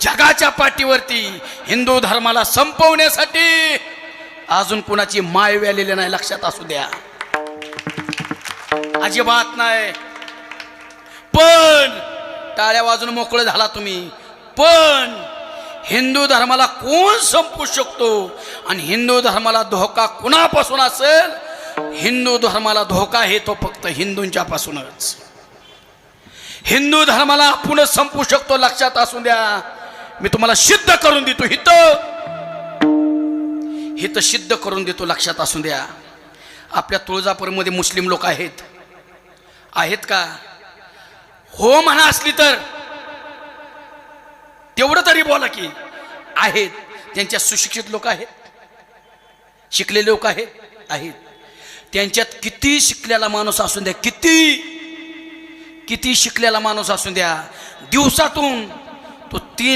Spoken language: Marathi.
जगाच्या पाठीवरती हिंदू धर्माला संपवण्यासाठी अजून कुणाची माय व्यालेली नाही, लक्षात असू द्या, अजिबात नाही. पण टाळ्या वाजून मोकळे झाला तुम्ही, पण हिंदू धर्माला कोण संपवू शकतो आणि हिंदू धर्माला धोका कुणापासून असेल? हिंदू धर्माला धोका आहे तो फक्त हिंदूंच्या पासूनच. हिंदू धर्माला आपण संपवू शकतो, लक्षात असू द्या. मी तुम्हाला सिद्ध करून देतो, हित सिद्ध करून देतो, लक्षात असू द्या. आपल्या तुळजापूरमध्ये मुस्लिम लोक आहेत का? हो म्हणा, असली तर तेवढं तरी बोला की आहेत. त्यांच्यात सुशिक्षित लोक आहेत, शिकलेले लोक आहेत. त्यांच्यात किती शिकलेला माणूस असून द्या, किती शिकलेला माणूस असून द्या, दिवसातून तो 3